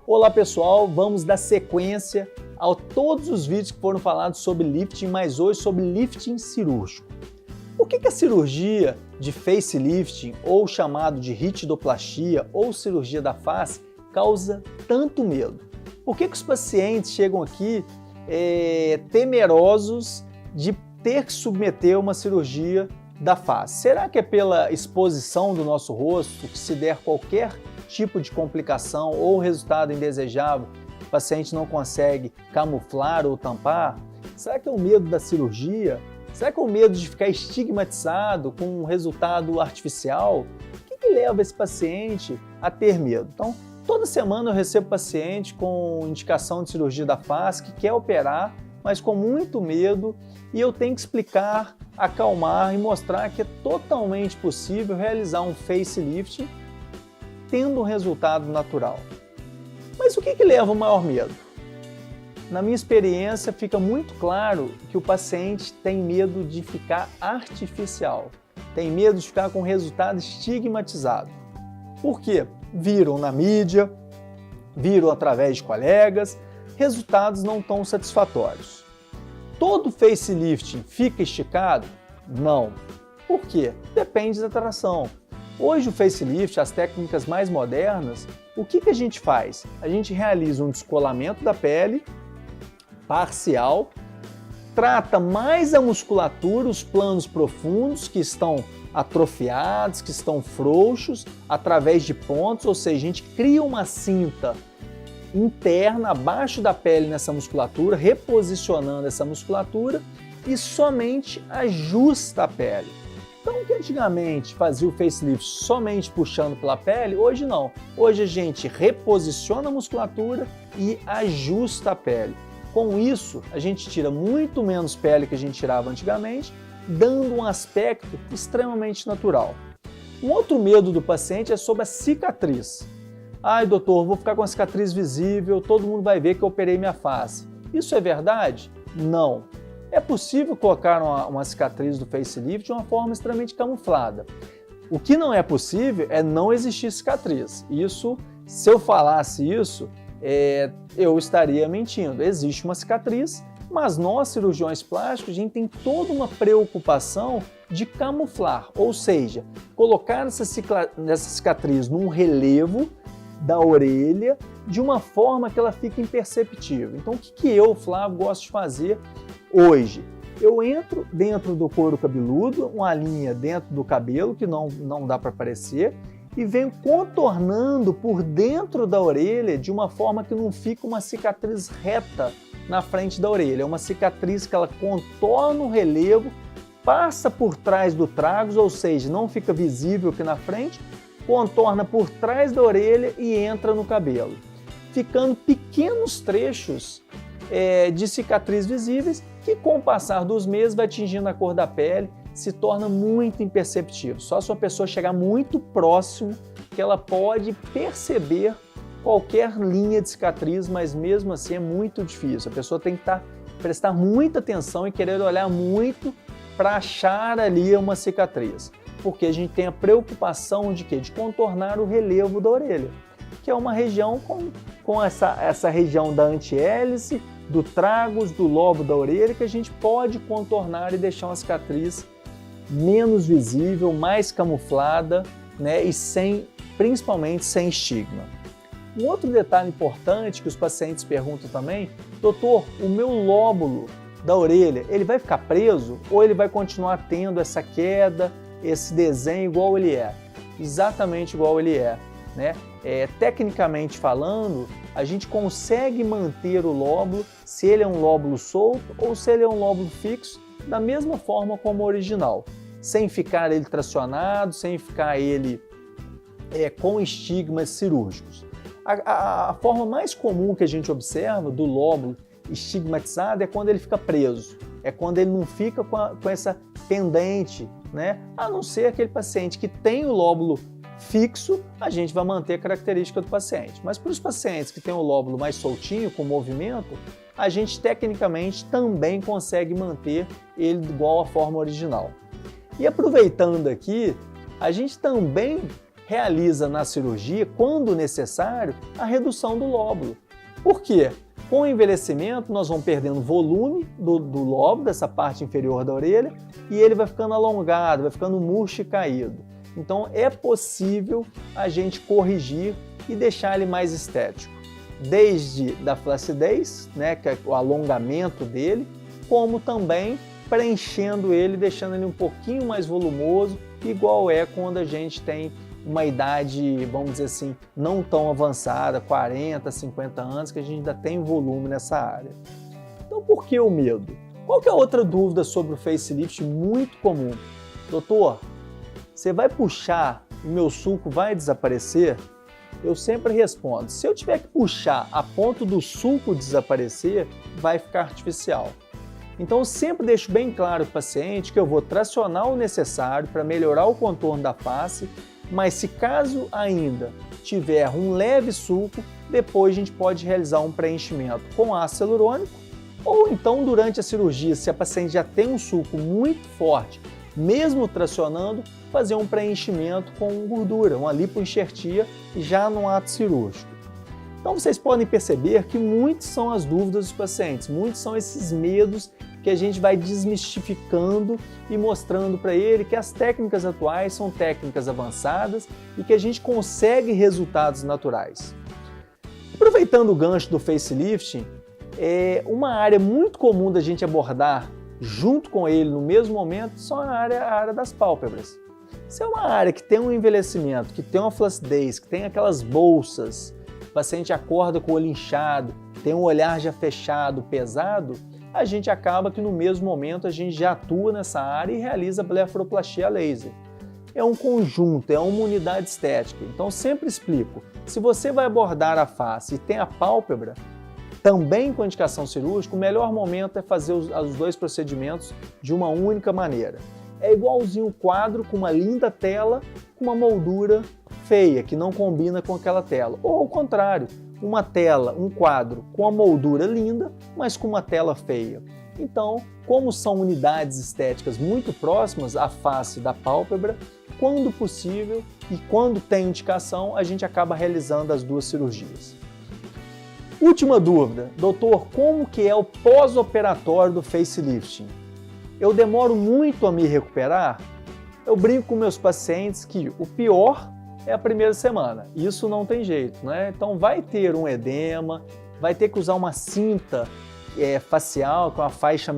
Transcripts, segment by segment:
Olá pessoal, vamos dar sequência a todos os vídeos que foram falados sobre lifting, mas hoje sobre lifting cirúrgico. Por que a cirurgia de facelifting, ou chamado de ritidoplastia, ou cirurgia da face, causa tanto medo? Por que os pacientes chegam aqui temerosos de ter que submeter uma cirurgia da face? Será que é pela exposição do nosso rosto, que se der qualquer tipo de complicação ou resultado indesejável, o paciente não consegue camuflar ou tampar? Será que é o medo da cirurgia? Será que é o medo de ficar estigmatizado com um resultado artificial? O que leva esse paciente a ter medo? Então, toda semana eu recebo paciente com indicação de cirurgia da face que quer operar, mas com muito medo, e eu tenho que explicar, acalmar e mostrar que é totalmente possível realizar um facelift tendo um resultado natural. Mas o que leva ao maior medo? Na minha experiência, fica muito claro que o paciente tem medo de ficar artificial, tem medo de ficar com resultado estigmatizado. Por quê? Viram na mídia, viram através de colegas, resultados não tão satisfatórios. Todo facelifting fica esticado? Não. Por quê? Depende da tração. Hoje o facelift, as técnicas mais modernas, o que a gente faz? A gente realiza um descolamento da pele parcial, trata mais a musculatura, os planos profundos que estão atrofiados, que estão frouxos, através de pontos, ou seja, a gente cria uma cinta interna abaixo da pele nessa musculatura, reposicionando essa musculatura e somente ajusta a pele. Então, o que antigamente fazia o facelift somente puxando pela pele, hoje não. Hoje a gente reposiciona a musculatura e ajusta a pele. Com isso, a gente tira muito menos pele que a gente tirava antigamente, dando um aspecto extremamente natural. Um outro medo do paciente é sobre a cicatriz. Ai, doutor, vou ficar com a cicatriz visível, todo mundo vai ver que eu operei minha face. Isso é verdade? Não. É possível colocar uma cicatriz do facelift de uma forma extremamente camuflada. O que não é possível é não existir cicatriz. Isso, se eu falasse isso, eu estaria mentindo. Existe uma cicatriz, mas nós, cirurgiões plásticos, a gente tem toda uma preocupação de camuflar, ou seja, colocar essa cicatriz num relevo da orelha de uma forma que ela fique imperceptível. Então, o que eu, Flávio, gosto de fazer hoje? Eu entro dentro do couro cabeludo, uma linha dentro do cabelo que não dá para aparecer, e venho contornando por dentro da orelha de uma forma que não fica uma cicatriz reta na frente da orelha. É uma cicatriz que ela contorna o relevo, passa por trás do tragus, ou seja, não fica visível aqui na frente, contorna por trás da orelha e entra no cabelo, ficando pequenos trechos de cicatriz visíveis que, com o passar dos meses, vai atingindo a cor da pele, se torna muito imperceptível. Só se uma pessoa chegar muito próximo que ela pode perceber qualquer linha de cicatriz, mas mesmo assim é muito difícil. A pessoa tem que prestar muita atenção e querer olhar muito para achar ali uma cicatriz, porque a gente tem a preocupação de quê? De contornar o relevo da orelha, que é uma região com essa região da antihélice, do tragus, do lobo da orelha, que a gente pode contornar e deixar uma cicatriz menos visível, mais camuflada, né? E principalmente sem estigma. Um outro detalhe importante que os pacientes perguntam também: doutor, o meu lóbulo da orelha, ele vai ficar preso ou ele vai continuar tendo essa queda, esse desenho igual ele é? Exatamente igual ele é, né? Tecnicamente falando, a gente consegue manter o lóbulo, se ele é um lóbulo solto ou se ele é um lóbulo fixo, da mesma forma como o original, sem ficar ele tracionado, sem ficar ele com estigmas cirúrgicos. A forma mais comum que a gente observa do lóbulo estigmatizado é quando ele fica preso, é quando ele não fica com essa pendente, né? A não ser aquele paciente que tem o lóbulo fixo, a gente vai manter a característica do paciente. Mas para os pacientes que têm o lóbulo mais soltinho, com movimento, a gente tecnicamente também consegue manter ele igual à forma original. E aproveitando aqui, a gente também realiza na cirurgia, quando necessário, a redução do lóbulo. Por quê? Com o envelhecimento, nós vamos perdendo volume do lóbulo, dessa parte inferior da orelha, e ele vai ficando alongado, vai ficando murcho e caído. Então é possível a gente corrigir e deixar ele mais estético. Desde da flacidez, né, que é o alongamento dele, como também preenchendo ele, deixando ele um pouquinho mais volumoso, igual é quando a gente tem uma idade, vamos dizer assim, não tão avançada, 40, 50 anos, que a gente ainda tem volume nessa área. Então por que o medo? Qual que é outra dúvida sobre o facelift muito comum? Doutor, você vai puxar e meu sulco vai desaparecer? Eu sempre respondo, se eu tiver que puxar a ponto do sulco desaparecer, vai ficar artificial. Então eu sempre deixo bem claro para o paciente que eu vou tracionar o necessário para melhorar o contorno da face, mas se caso ainda tiver um leve sulco, depois a gente pode realizar um preenchimento com ácido hialurônico, ou então durante a cirurgia, se a paciente já tem um sulco muito forte, mesmo tracionando, fazer um preenchimento com gordura, uma lipoenxertia já no ato cirúrgico. Então vocês podem perceber que muitas são as dúvidas dos pacientes, muitos são esses medos que a gente vai desmistificando e mostrando para ele que as técnicas atuais são técnicas avançadas e que a gente consegue resultados naturais. Aproveitando o gancho do facelift, uma área muito comum da gente abordar junto com ele no mesmo momento são a área das pálpebras. Se é uma área que tem um envelhecimento, que tem uma flacidez, que tem aquelas bolsas, o paciente acorda com o olho inchado, tem um olhar já fechado, pesado, a gente acaba que no mesmo momento a gente já atua nessa área e realiza a blefaroplastia a laser. É um conjunto, é uma unidade estética. Então sempre explico, se você vai abordar a face e tem a pálpebra, também com indicação cirúrgica, o melhor momento é fazer os dois procedimentos de uma única maneira. É igualzinho um quadro com uma linda tela, com uma moldura feia, que não combina com aquela tela. Ou ao contrário, uma tela, um quadro com a moldura linda, mas com uma tela feia. Então, como são unidades estéticas muito próximas, a face da pálpebra, quando possível e quando tem indicação, a gente acaba realizando as duas cirurgias. Última dúvida, doutor, como que é o pós-operatório do facelifting? Eu demoro muito a me recuperar? Eu brinco com meus pacientes que o pior é a primeira semana, isso não tem jeito, né? Então vai ter um edema, vai ter que usar uma cinta facial com a faixa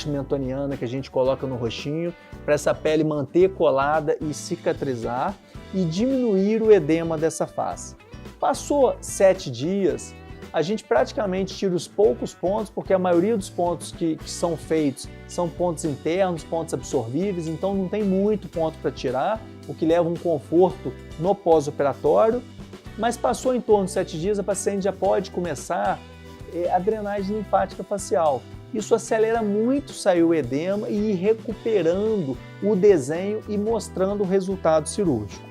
mentoniana que a gente coloca no rostinho para essa pele manter colada e cicatrizar e diminuir o edema dessa face. Passou 7 dias, a gente praticamente tira os poucos pontos, porque a maioria dos pontos que são feitos são pontos internos, pontos absorvíveis, então não tem muito ponto para tirar, o que leva um conforto no pós-operatório, mas passou em torno de 7 dias, a paciente já pode começar a drenagem linfática facial. Isso acelera muito sair o edema e ir recuperando o desenho e mostrando o resultado cirúrgico.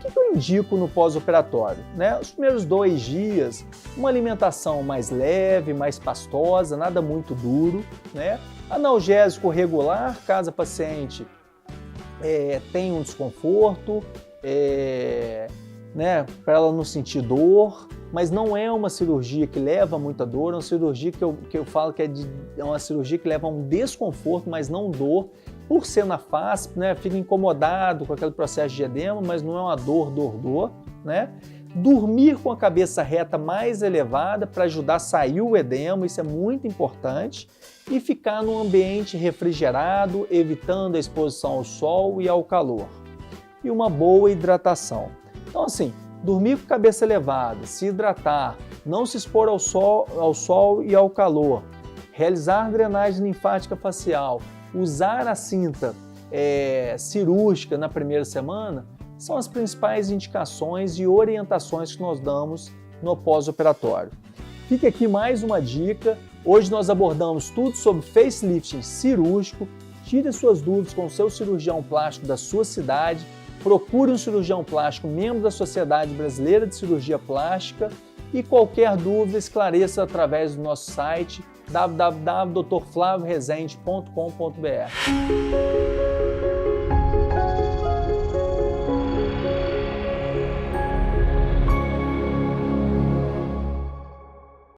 O que eu indico no pós-operatório? Os primeiros 2 dias, uma alimentação mais leve, mais pastosa, nada muito duro, analgésico regular, caso a paciente tenha um desconforto, para ela não sentir dor, mas não é uma cirurgia que leva muita dor, é uma cirurgia que eu falo que é uma cirurgia que leva a um desconforto, mas não dor, por ser na face, fica incomodado com aquele processo de edema, mas não é uma dor. Dormir com a cabeça reta mais elevada para ajudar a sair o edema, isso é muito importante, e ficar num ambiente refrigerado, evitando a exposição ao sol e ao calor. E uma boa hidratação. Então assim, dormir com a cabeça elevada, se hidratar, não se expor ao sol e ao calor, realizar drenagem linfática facial, usar a cinta cirúrgica na primeira semana, são as principais indicações e orientações que nós damos no pós-operatório. Fica aqui mais uma dica. Hoje nós abordamos tudo sobre facelifting cirúrgico. Tire suas dúvidas com o seu cirurgião plástico da sua cidade. procure um cirurgião plástico membro da Sociedade Brasileira de Cirurgia Plástica e qualquer dúvida esclareça através do nosso site www.drflavioresende.com.br.